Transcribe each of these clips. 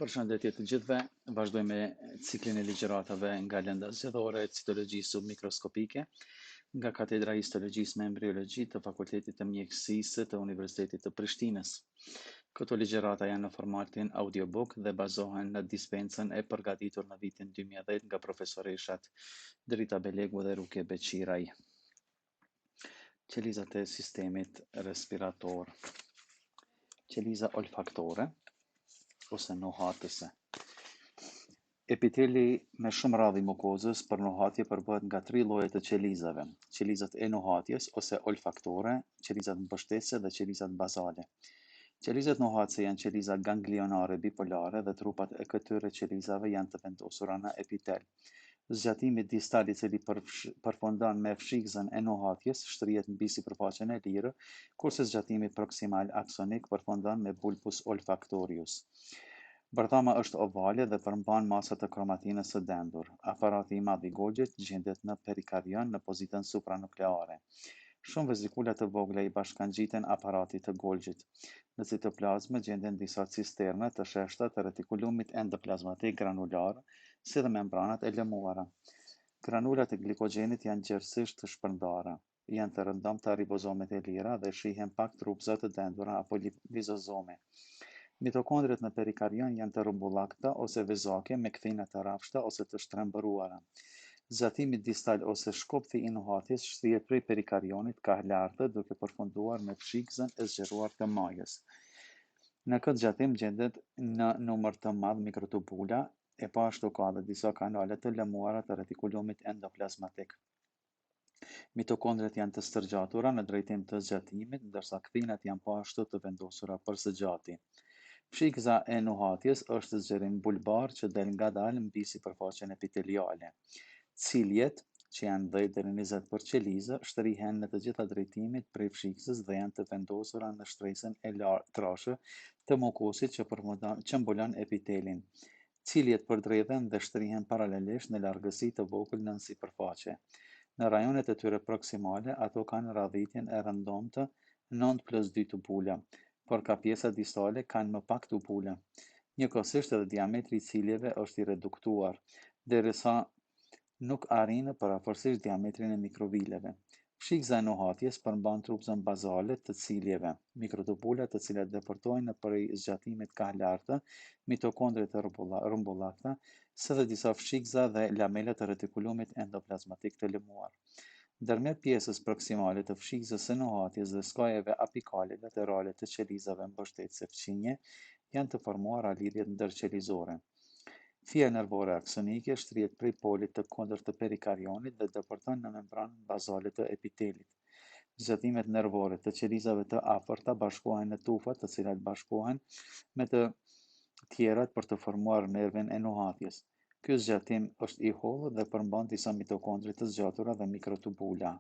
Përshëndetje të gjithëve, vazhdoj me ciklin e ligjëratave nga lënda zgjedhore e Citologji Submikroskopike nga Katedra e Histologjisë me Embriologji të Fakultetit të Mjekësisë të Universitetit të Prishtinës. Këto ligjërata janë në formatin audiobook dhe bazohen në dispensën e përgatitur në vitin 2010 nga profesoreshat Drita Belegu dhe Ruke Beqiraj. Qelizat e sistemit respirator. Qeliza olfaktore ose nuhatëse. Epiteli me shumë radhi mukozës për nuhatje përbëhet nga 3 lloje të qelizave: qelizat e nuhatjes ose olfaktore, qelizat mbështetëse dhe qelizat bazale. Qelizat nuhatëse janë qeliza ganglionare bipolare dhe trupat e këtyre qelizave janë të vendosura në epitel. Zgjatimi distal i cili përfundon me fshikëzën e nuhatjes shtrihet mbi sipërfaqen e lirë, kurse zgjatimi proksimal aksonik përfundon me bulbus olfaktorius. Bërthama është ovale dhe përmban masat të kromatinës së dendur. Aparati i madh i Golgjit gjendet në perikarion në pozitën supranukleare. Shumë vezikula të vogla i bashkangjiten aparatit të Golgjit. Në citoplazmë gjenden disa cisterna të sheshta të retikulumit endoplazmatik granular, si dhe membranat e lëmuara. Granulat e glikogjenit janë gjerësisht të shpërndara. Janë të rëndomta ribozomet e lira dhe shihen pak trupza të dendura apo lizozome. Mitokondriet në perikarion janë të rrumbullakta ose vezake me kthina të rrafshta ose të shtrembëruara. Zgjatimi distal ose shkopthi i nuhatjes shtrihet prej perikarionit ka lartë duke përfunduar me fshikëzën e zgjeruar të majës. Në këtë zgjatim gjendet në numër të madh mikrotubula, e po ashtu ka dhe disa kanale të lëmuara të retikulumit endoplazmatik. Mitokondriet janë të stërgjatura në drejtim të zgjatimit, ndërsa kthinat janë po ashtu të vendosura për zgjatje. Fshikëza e nuhatjes është zgjerim bulbar që del ngadalë mbi sipërfaqen epiteliale. Ciljet, që janë 10 deri në 20 për qelizë, shtrihen në të gjitha drejtimet prej fshikëzës dhe janë të vendosura në shtresën e trashë të mukosit që mbulon epitelin. Ciljet përdredhen dhe shtrihen paralelisht në largësi të vogël nën sipërfaqe. Në rajonet e tyre proksimale, ato kanë radhitjen e rëndomtë 9+2 tubula, por ka pjesa distale kanë më pak tubula. Njëkohësisht edhe diametri i ciljeve është i reduktuar, derisa nuk arrin përafërsisht diametrin e mikrovileve. Fshikëza e nuhatjes përmban trupzën bazale të ciljeve, mikrotubula të cilat deportojnë prej zgjatimit ka lartë, mitokondriet e rrumbullakta, së dhe disa fshikëza dhe lamela të retikulumit endoplazmatik të lëmuar. Ndërmjet pjesës proksimale të fshikëzës së nuhatjes dhe skajeve apikale laterale të qelizave mbështetëse fqinje janë të formuara lidhjet ndërqelizore. Fija nervore aksonike shtrihet prej polit të kundërt të perikarionit dhe deporton në membranën bazale të epitelit. Zgjatimet nervore të qelizave të afërta bashkohen në tufa, të cilat bashkohen me të tjerat për të formuar nervin e nuhatjes. Ky zgjatim është i hollë dhe përmban disa mitokondri të zgjatura dhe mikrotubula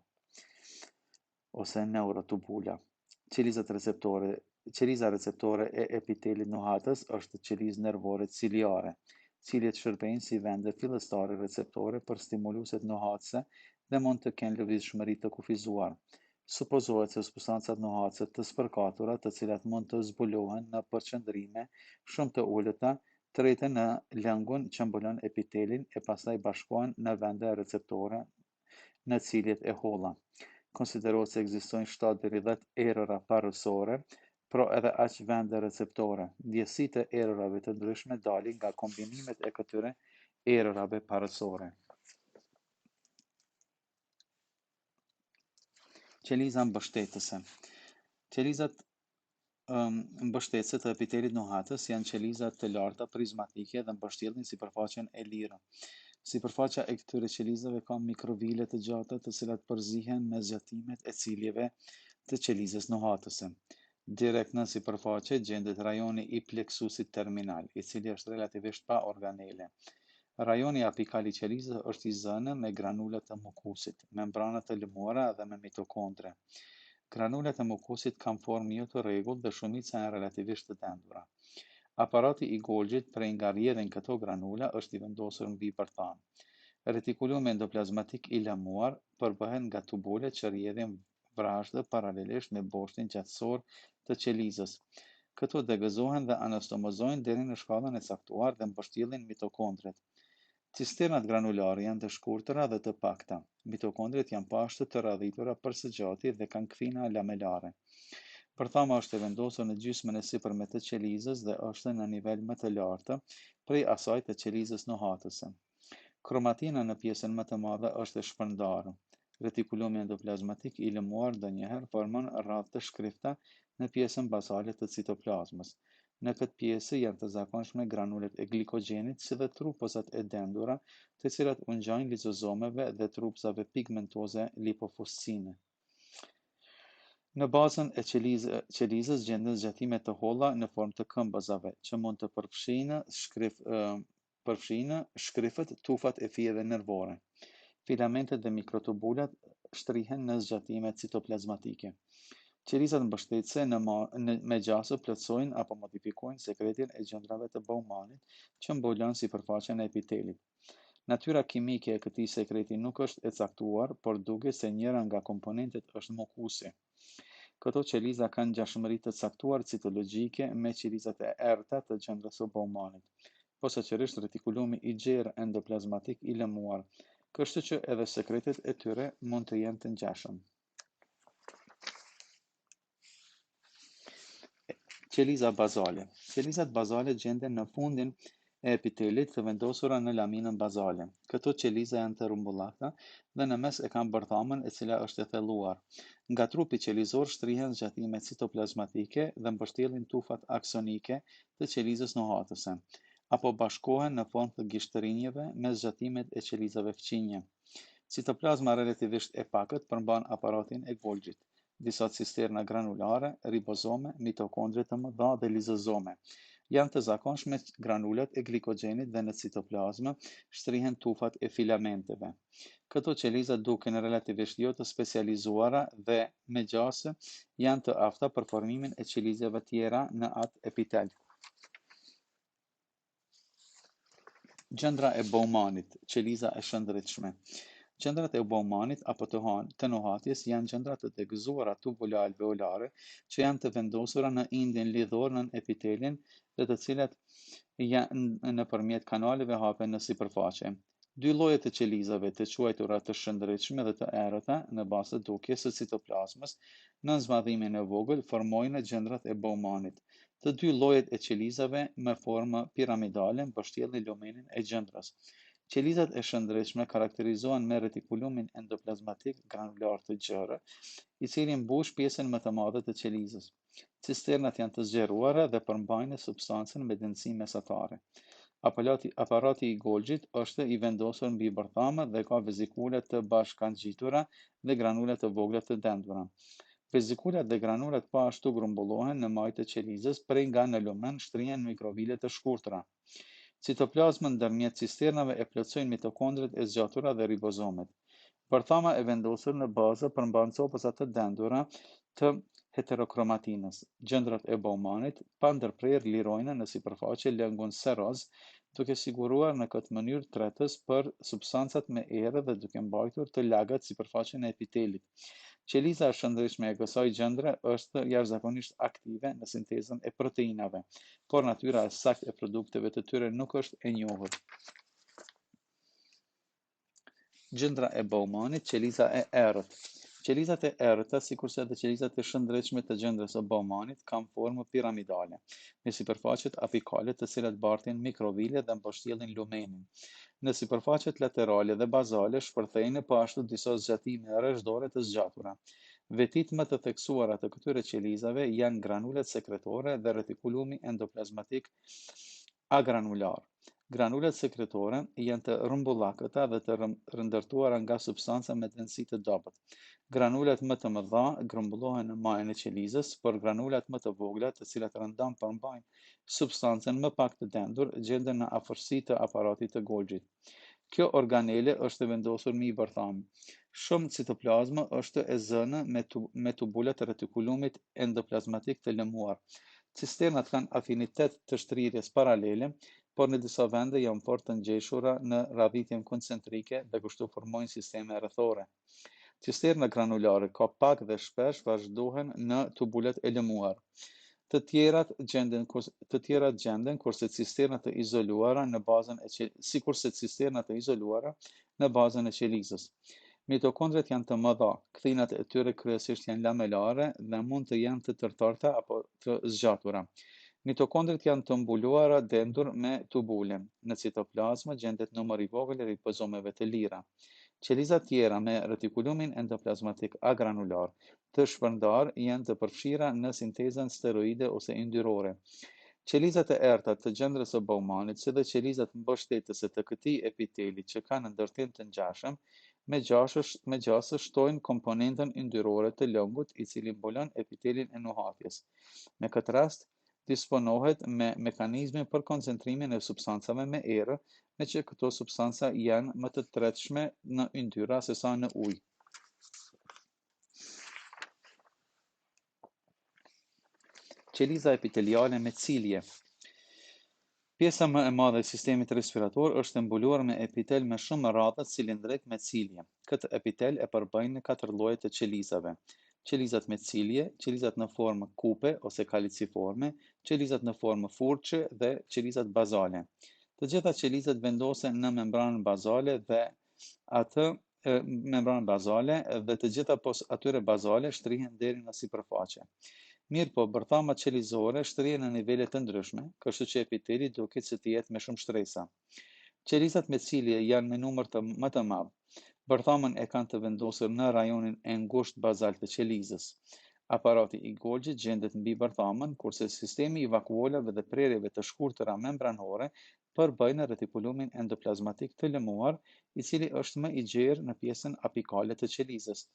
ose neurotubula. Qeliza receptore e epitelit nuhatës është qelizë nervore ciliare. Ciljet shërbejnë si vende fillestare receptore për stimuluset nuhatëse dhe mund të kenë lëvizshmëri të kufizuar. Supozohet se substancat nuhatëse të spërkatura, të cilat mund të zbulohen në përqendrime shumë të ulëta, treten në lëngun që mbulon epitelin e pastaj bashkohen në vende receptore në ciljet e holla. Konsiderohet se ekzistojnë 7 deri 10 erëra parësore, por edhe aq vende receptore. Ndjesitë e erërave të ndryshme dalin nga kombinimet e këtyre erërave parësore. Qeliza mbështetëse. Qelizat mbështetëse të epitelit nuhatës janë qeliza të larta prizmatike dhe mbështjellin sipërfaqen e lirë. Sipërfaqja e këtyre qelizave ka mikrovile të gjata të cilat përzihen me zgjatimet e ciljeve të qelizës nuhatëse. Direkt në sipërfaqe gjendet rajoni i pleksusit terminal, i cili është relativisht pa organele. Rajoni apikal i qelizës është i zënë me granulat të mukosit, membranat të lëmuara dhe me mitokondre. Granulat e mukosit kanë formë jo të rregullt dhe shumica janë relativisht të dendura. Aparati i Golgjit prej nga rrjedhin këto granula është i vendosur mbi bërthan. Retikulumi endoplazmatik i lëmuar përbëhet nga tubulet që rrjedhin vrazhdë paralelisht me boshtin gjatësor të qelizës. Këto degëzohen dhe anastomozohen deri në shkallën e caktuar dhe mbështjellin mitokondrit. Cisternat granulare janë të shkurtëra dhe të pakta. Mitokondrit janë pashtu të radhitura për së gjati dhe kanë kthina lamelare. Përthama është e vendosur në gjysmën e sipërme të qelizës dhe është në nivel më të lartë prej asaj të qelizës nuhatëse. Kromatina në pjesën më të madhe është e shpërndarë. Retikulumi endoplazmatik i lëmuar ndonjëherë formon radhë të shkrifta në pjesën bazale të citoplazmës. Në këtë pjesë janë të zakonshme granulet e glikogjenit si dhe trupozat e dendura, të cilat u ngjajnë lizozomeve dhe trupzave pigmentoze lipofuscine. Në bazën e qelizës gjenden zgjatime të holla në formë të këmbëzave, që mund të përfshijnë shkrifët, tufat e fijeve nervore. Filamentet dhe mikrotubulat shtrihen në zgjatime citoplazmatike. Qelizat mbështetëse me gjasë plotësojnë apo modifikojnë sekretin e gjendrave të Bowmanit që mbulon sipërfaqen e epitelit. Natyra kimike e këtij sekreti nuk është e caktuar, por duket se njëra nga komponentet është mukusi. Këto qeliza kanë ngjashmëri të caktuar citologjike me qelizat e errëta të gjendrave së Bowmanit, posaçërisht retikulumi i gjerë endoplazmatik i lëmuar, kështu që edhe sekretet e tyre mund të jenë të ngjashëm. Qeliza bazale. Qelizat bazale gjenden në fundin e epitelit të vendosura në laminën bazale. Këto qeliza janë të rrumbullakta dhe në mes e kanë bërthamën e cila është e thelluar. Nga trupi qelizor shtrihen zgjatime citoplazmatike dhe mbështjellin tufat aksonike të qelizës nuhatëse, apo bashkohen në formë të gishtërinjeve me zgjatimet e qelizave fqinje. Citoplazma relativisht e pakët përmban aparatin e Golgjit, disa cisterna granulare, ribozome, mitokondre të mëdha dhe lizozome. Janë të zakonshme granulet e glikogjenit dhe në citoplazmë shtrihen tufat e filamenteve. Këto qeliza duken relativisht jo të specializuara dhe me gjasë janë të afta për formimin e qelizave tjera në atë epitel. Gjendra e Bowmanit, qeliza e shëndetshme. Gjendrat e Bowmanit apo të nuhatjes janë gjendra të degëzuara tubulo-alveolare që janë të vendosura në indin lidhor nën epitelin dhe të cilat janë nëpërmjet kanaleve hapen në sipërfaqe. Dy lloje të qelizave, të quajtura të shëndetshme dhe të errëta, në bazë të dukjes së citoplazmës, në zmadhimin e vogël formojnë gjendrat e Bowmanit. Të dy llojet e qelizave me formë piramidale mbështjellin lumenin e gjendrës. Qelizat e shëndetshme karakterizohen me retikulumin endoplazmatik granular të gjerë, i cili mbush pjesën më të madhe të qelizës. Cisternat janë të zgjeruara dhe përmbajnë substancën me dënësi mesatare. Aparati i Golgjit është i vendosur mbi bërthamë dhe ka vezikule të bashkangjitura dhe granule të vogla të dendura. Vezikulat dhe granulat pa ashtu grumbullohen në majtë të qelizës, prej nga në lumen shtrihen mikrovile të shkurtra. Citoplazmën ndërmjet cisternave e plotësojnë mitokondrit e zgjatura dhe ribozomet. Bërthama e vendosur në bazë përmban copaza të dendura të heterokromatinës. Gjendrat e Bowmanit pa ndërprerje lirojnë në sipërfaqe lëngun seroz, duke siguruar në këtë mënyrë tretës për substancat me erë dhe duke mbajtur të lagët sipërfaqen e epitelit. Qeliza e shëndetshme e kësaj gjendre është jashtëzakonisht aktive në sintezën e proteinave, por natyra e saktë e produkteve të tyre nuk është e njohur. Gjendra e Bowmanit, qeliza e errët. Qelizat e errëta, sikurse edhe qelizat e shëndetshme të gjendrës së Bowmanit, kanë formë piramidale, me sipërfaqet apikale të cilat bartin mikrovile dhe mbështjellin lumenin. Në sipërfaqet laterale dhe bazale shpërthejnë po ashtu disa zgjatime rreshdore të zgjatura. Vetit më të theksuara të këtyre qelizave janë granulet sekretore dhe retikulumi endoplazmatik agranular. Granulet sekretore janë të rrumbullakëta dhe të rëndërtuara nga substanca me dënësi të dobët. Granulet më të mëdha grumbullohen në majën e qelizës, por granulet më të vogla, të cilat rëndom përmbajnë substancën më pak të dendur, gjenden në afërsi të aparatit të Golgjit. Kjo organele është vendosur mbi bërthamë. Shumë citoplazmë është e zënë me tubulat e retikulumit endoplazmatik të lëmuar. Cisternat kanë afinitet të shtrirjes paralele, por në disa vende janë fort të ngjeshura në radhitjen koncentrike dhe kështu formojnë sisteme rrethore. Cisterna granulare ka pak dhe shpesh vazhdohen në tubulet e lëmuar. Të tjerat gjenden kurse cisternat të izoluara në bazën e qelizës. Mitokondriat janë të mëdha, kthinat e tyre kryesisht janë lamellare dhe mund të jenë të tërtarta apo të zgjatura. Mitokondriat janë të mbuluara dendur me tubule. Në citoplazmë gjendet numër i vogël i ribozomeve të lira. Qelizat tjera me retikulumin endoplazmatik agranular të shpërndar janë të përfshira në sintezën steroide ose yndyrore. Qelizat e errta të gjendrës së Bowmanit, si dhe qelizat mbështetëse të këtij epiteli që kanë ndërtim të ngjashëm, me gjasë shtojnë komponentën yndyrore të lëngut i cili mbulon epitelin e nuhatjes. Me këtë rast, disponohet me mekanizmin për koncentrimin e substancave me erë, me që këto substanca janë më të tretshme në yndyra sesa në ujë. Qeliza epiteliale me cilje. Pjesa më e madhe e sistemit respirator është e mbuluar me epitel me shumë radhë cilindrik me cilje. Këtë epitel e përbëjnë 4 lloje të qelizave: qelizat me cilje, qelizat në formë kupe ose kaliciforme, qelizat në formë furçe dhe qelizat bazale. Të gjitha qelizat vendosen në membranën bazale dhe të gjitha pos atyre bazale shtrihen deri në sipërfaqe. Mirë po, bërthamat qelizore shtrihen në nivele të ndryshme, kështu që epiteli duket se të jetë me shumë shtresa. Qelizat me cilje janë në numër më të madh. Bërthamën e kanë të vendosur në rajonin e ngushtë bazal të qelizës. Aparati i Golgjit gjendet mbi bërthamën, kurse sistemi i vakuolave dhe prerjeve të shkurtëra membranore përbëjnë retikulumin endoplazmatik të lëmuar, i cili është më i gjerë në pjesën apikale të qelizës.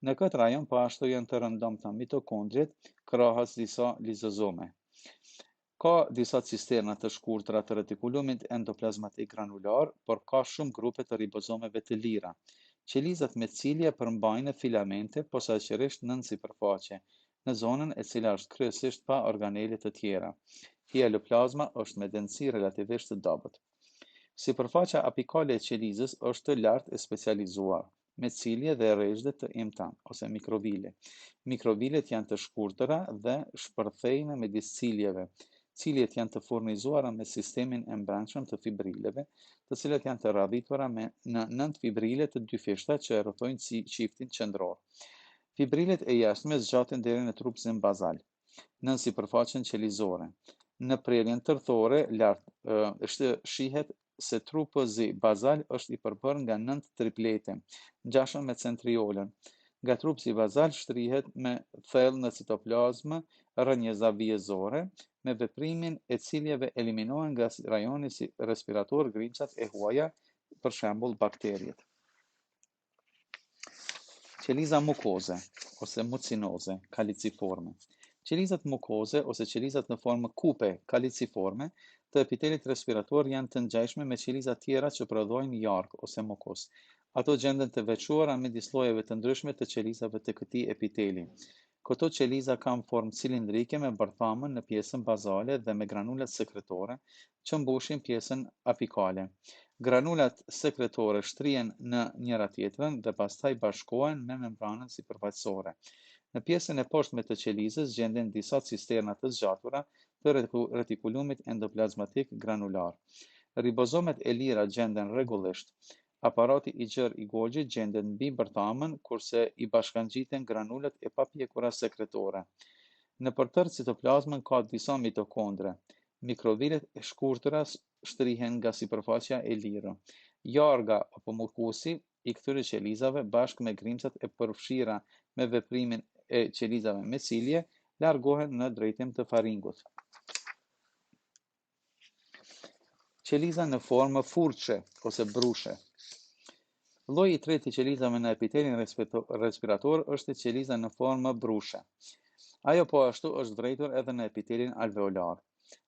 Në këtë rajon po ashtu janë të rëndomta mitokondriet, krahas disa lizozome. Ka disa cisterna të shkurtra të retikulumit endoplazmatik granular, por ka shumë grupe të ribozomeve të lira. Qelizat me cilje përmbajnë filamente posaçërisht nën sipërfaqe, në zonën e cila është kryesisht pa organele të tjera. Hieloplazma është me densë relativisht të dobët. Sipërfaqja apikale e qelizës është lartë e specializuar, me cilje dhe rrezhde të imta ose mikrovile. Mikrovilet janë të shkurtëra dhe shpërthejnë midis ciljeve. Ciljet janë të furnizuara me sistemin e mbrëmshëm të fibrileve, të cilat janë të radhitura në 9 fibrile të dyfishta që e rrethojnë qiftin qendror. Fibrilet e jashtme zgjaten deri në trupëzim bazal, nën sipërfaqen qelizore. Në prerjen tërthore lart shihet se trupëzi bazal është i përbërë nga 9 triplete, ngjashëm me centriolën. Nga trupëzi bazal shtrihet me thellë në citoplazmë rrënjeza vijezore, me veprimin e ciljeve eliminohen nga rajoni respirator grimcat e huaja, për shembull bakteriet. Qeliza mukoze ose mucinoze, kaliciforme. Qelizat mukoze ose qelizat në formë kupe, kaliciforme, të epitelit respirator janë të ngjashme me qelizat tjera që prodhojnë jark ose mukos. Ato gjenden të veçuara midis llojeve të ndryshme të qelizave të këtij epiteli. Këto qeliza kanë formë cilindrike me bërthamën në pjesën bazale dhe me granulat sekretore që mbushin pjesën apikale. Granulat sekretore shtrihen në njëra tjetrën dhe pastaj bashkohen me membranën sipërfaqësore. Në pjesën e poshtme të qelizës gjenden disa cisterna të zgjatura të retikulumit endoplazmatik granular. Ribozomet e lira gjenden rregullisht. Aparati i gjerë i Golgjit gjendet mbi bërthamën, kurse i bashkangjiten granulat e papjekura sekretore. Në përtër citoplazmën ka disa mitokondre. Mikrovilet e shkurtëra shtrihen nga sipërfaqja e lirë. Jarga apo mukusi i këtyre qelizave bashkë me grimcat e përfshira me veprimin e qelizave me cilje largohen në drejtim të faringut. Qeliza në formë furçe ose brushe. Lloji i tretë i qelizave në epitelin respirator është qeliza në formë brushe. Ajo po ashtu është vërejtur edhe në epitelin alveolar.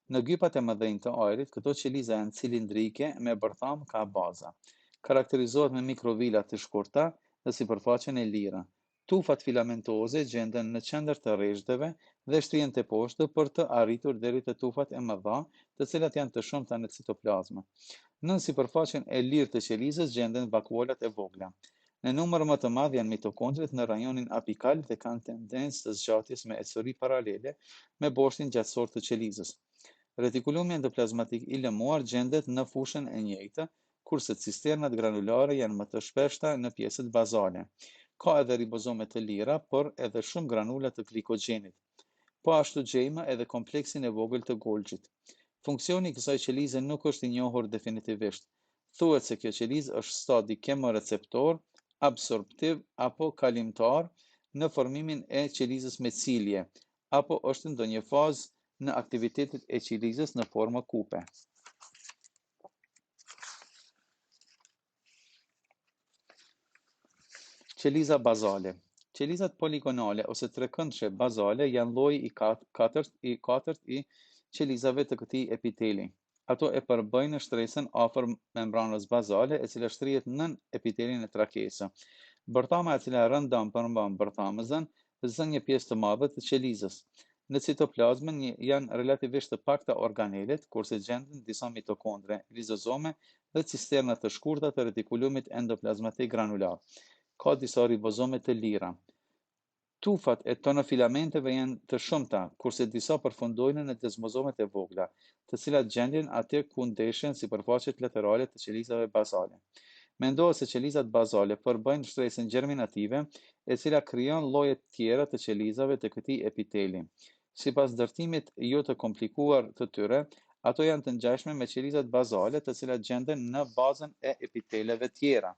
Në gypat e mëdhenj të ajrit, këto qeliza janë cilindrike me bërtham ka baza. Karakterizohet me mikrovila të shkurta dhe sipërfaqen e lirë. Tufat filamentoze gjenden në qendër të rrezhdeve dhe shtrihen te poshtë për të arritur deri te tufat e mëdha, të cilat janë të shumta në citoplazmë. Nën sipërfaqen e lirë të qelizës gjenden vakuolat e vogla. Në numër më të madh janë mitokondrit në rajonin apikal dhe kanë tendencë të zgjatjes me ecuri paralele me boshtin gjatësor të qelizës. Retikulumi endoplazmatik I lëmuar gjendet në fushën e njëjtë, kurse cisternat granulare janë më të shpeshta në pjesët bazale. Ka edhe ribozome të lira, por edhe shumë granula të glikogjenit. Po ashtu gjejmë edhe kompleksin e vogël të Golgjit. Funksioni I kësaj qelize nuk është I njohur definitivisht. Thuhet se kjo qelizë është stadi kemoreceptor, absorptiv apo kalimtar në formimin e qelizës me cilje, apo është ndonjë fazë në aktivitetet e qelizës në formë kupe. Qeliza bazale. Qelizat poligonale ose trekëndshe bazale janë lloji I katërt I qelizave të këtij epiteli. Ato e përbëjnë shtresën afër membranës bazale, e cila shtrihet nën epitelin e trakesë. Bërthama e cila rëndom përmban bërthamëzën zën një pjesë të madhe të qelizës. Në citoplazmën janë relativisht të pakta organelet, kurse gjenden disa mitokondre, lizozome dhe cisterna të shkurta të retikulumit endoplazmatik granular. Ka disa ribozome të lira. Tufat e tonofilamenteve janë të shumta, kurse disa përfundojnë në desmozomet e vogla, të cilat gjenden aty ku ndeshen sipërfaqet laterale të qelizave bazale. Mendohet se qelizat bazale përbëjnë shtresën gjerminative, e cila krijon lloje të tjera të qelizave të këtij epiteli. Sipas ndërtimit jo të komplikuar të tyre, ato janë të ngjashme me qelizat bazale, të cilat gjenden në bazën e epiteleve tjera.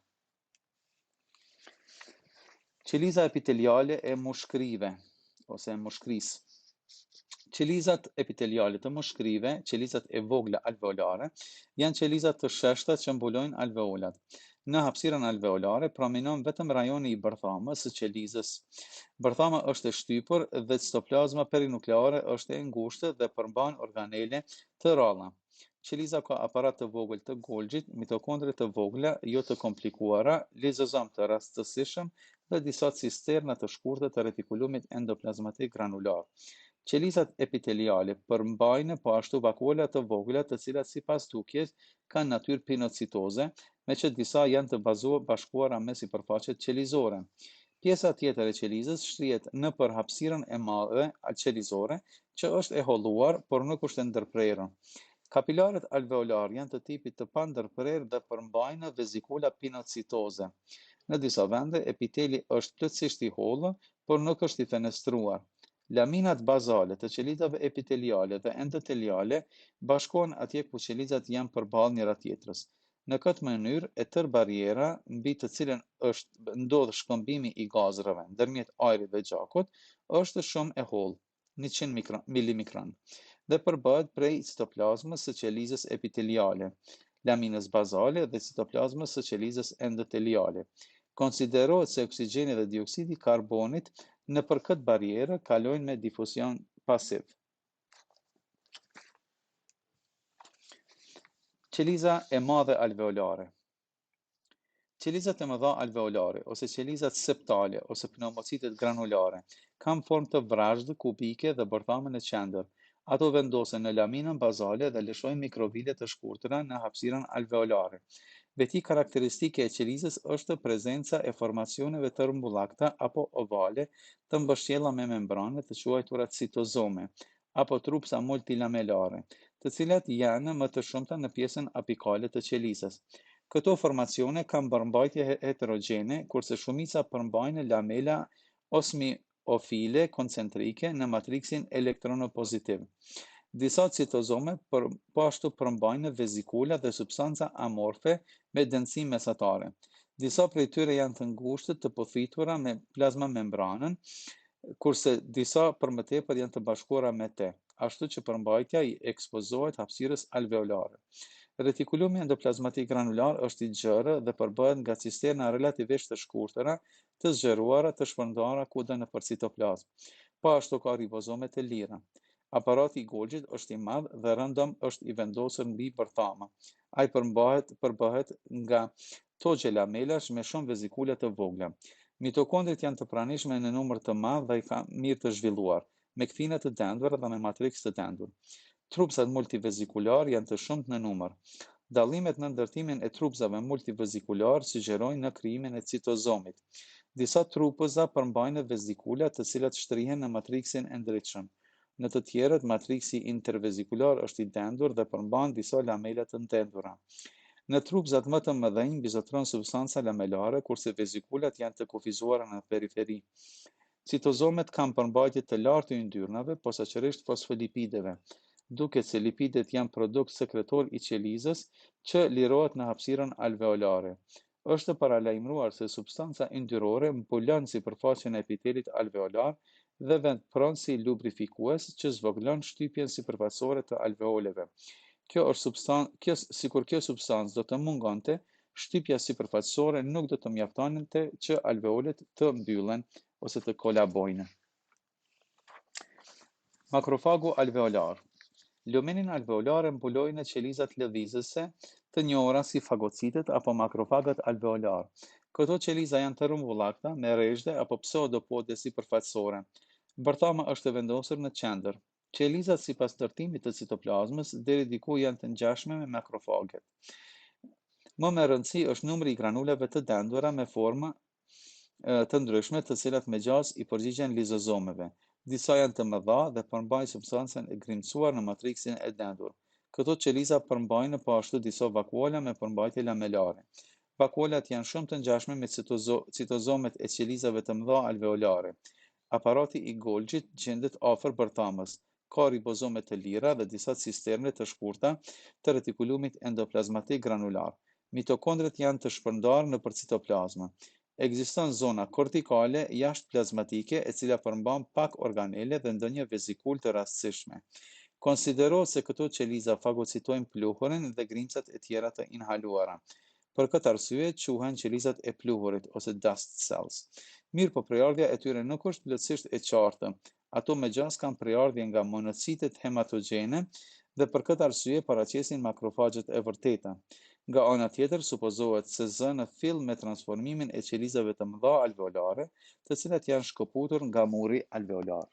Qeliza epiteliale e mushkrive ose mushkrisë. Qelizat epiteliale të mushkrive, qelizat e vogla alveolare, janë qelizat të sheshta që mbulojnë alveolat. Në hapësirën alveolare prominon vetëm rajoni I bërthamës së qelizës. Bërthama është e shtypur dhe citoplazma perinukleare është e ngushtë dhe përmban organele të rralla. Qeliza ka aparat të vogël të Golgjit, mitokondre të vogla, jo të komplikuara, lizozom të rastësishëm dhe disa cisterna të shkurtë të retikulumit endoplazmatik granular. Qelizat epiteliale përmbajnë po ashtu vakuola të vogla të cilat sipas dukjes kanë natyrë pinocitoze, meqë disa janë të bashkuara me sipërfaqet qelizore. Pjesa tjetër e qelizës shtrihet nëpër hapësirën e madhe qelizore, që është e holluar, por nuk është e ndërprerur. Kapilarët alveolar janë të tipit të pandërprerë dhe përmbajnë vezikula pinocitoze. Në disa vende, epiteli është plotësisht I hollë, por nuk është I fenestruar. Laminat bazale të qelizave epiteliale dhe endoteliale bashkohen atje ku qelizat janë përballë njëra tjetrës. Në këtë mënyrë, e tërë bariera, mbi të cilën ndodh shkëmbimi I gazrave ndërmjet ajrit dhe gjakut, është shumë e hollë, 100 mm, dhe përbëhet prej citoplazmës së qelizës epiteliale, laminës bazale dhe citoplazmës së qelizës endoteliale. Konsiderohet se oksigjeni dhe dioksidi I karbonit nëpër këtë barierë kalojnë me difuzion pasiv. Qeliza e madhe alveolare. Qelizat e mëdha alveolare ose qelizat septale ose pneumocitet granulare kanë formë të vrazhdë kubike dhe bërthamën e qendër. Ato vendosen në laminën bazale dhe lëshojnë mikrobile të shkurtra në hapësirën alveolare. Veti karakteristike e qelizës është prezenca e formacioneve të rrumbullakta apo ovale të mbështjella me membrane të quajtura citozome apo trupsa multilamelare, të cilat janë më të shumta në pjesën apikale të qelizës. Këto formacione kanë përmbajtje heterogjene, kurse shumica përmbajnë lamela osmiofile koncentrike në matriksin elektronopozitiv. Disa citozome po ashtu përmbajnë vezikula dhe substanca amorfe me dënësi mesatare. Disa prej tyre janë të ngushtë të pothitura me plazmamembranën, kurse disa për më tepër janë të bashkuara me te, ashtu që përmbajtja I ekspozohet hapësirës alveolare. Retikulumi endoplazmatik granular është I gjerë dhe përbëhet nga cisterna relativisht të shkurtëra, të zgjeruara të shpërndara kudo nëpër citoplazm. Po ashtu ka ribozome të lira. Aparati I Golgjit është I madh dhe rëndom është I vendosur mbi bërthama. Ai përbëhet nga togje lamelash me shumë vezikula të vogla. Mitokondrit janë të pranishme në numër të madh dhe ka mirë të zhvilluar, me kthina të dendur dhe me matriks të dendur. Trupsat multivezikular janë të shumtë në numër. Dallimet në ndërtimin e trupëzave multivezikular sugjerojnë në krijimin e citozomit. Disa trupëza përmbajnë vezikula të cilat shtrihen në matriksin e ndritshëm. Në të tjerët, matriksi intervezikular është i dendur dhe përmban disa lamela të ndendura. Në trupëzat më të mëdhenj bizotron substanca lamelare, kurse vezikulat janë të kufizuara në periferi. Citozomet kanë përmbajtje të lartë të yndyrnave, posaçërisht fosfolipideve. Duket se lipidet janë produkt sekretor i qelizës që lirohet në hapësirën alveolare. Është paralajmëruar se substanca yndyrore mbulon sipërfaqen e epitelit alveolar dhe vepron si lubrifikues që zvogëlon shtypjen sipërfaqësore të alveoleve. Sikur kjo substancë do të mungonte, shtypja sipërfaqësore nuk do të mjaftonte që alveolet të mbyllen ose të kolabojnë. Makrofagu alveolar. Lumenin alveolar mbulojnë qelizat lëvizëse të njohura si fagocitet apo makrofagët alveolar. Këto qeliza janë të rrumbullakta me rrezhde apo pseudopode sipërfaqësore. Bërtama është vendosur në qendër. Qelizat sipas ndërtimit të citoplazmës deri diku janë të ngjashme me makrofaget. Më me rëndësi është numri i granulave të dendura me forma të ndryshme të cilat me gjas i përgjigjen lizozomeve. Disa janë të mëdha dhe përmbajnë substancën e grimcuar në matriksin e dendur. Këto qeliza përmbajnë po ashtu disa vakuola me përmbajtje lamelare. Vakuolat janë shumë të ngjashme me citozomet e qelizave të mëdha alveolare. Aparati i Golgjit gjendet afër bërtamës. Ka ribozome të lira dhe disa cisterne të shkurta të retikulumit endoplazmatik granular. Mitokondrit janë të shpërndarë nëpër citoplazmë. Ekziston zona kortikale jashtë plazmatike e cila përmban pak organele dhe ndonjë vezikul të rastësishme. Konsiderohet se këto qeliza fagocitojnë pluhurin dhe grimcat e tjera të inhaluara. Për këtë arsye quhen qelizat e pluhurit ose dust cells. Mirë po prejardhja e tyre nuk është plotësisht e qartë. Ato me gjas kanë prejardhje nga monocitet hematogjene dhe për këtë arsye paraqesin makrofagët e vërteta. Nga ana tjetër, supozohet se zë në fill me transformimin e qelizave të mëdha alveolare, të cilat janë shkëputur nga muri alveolar.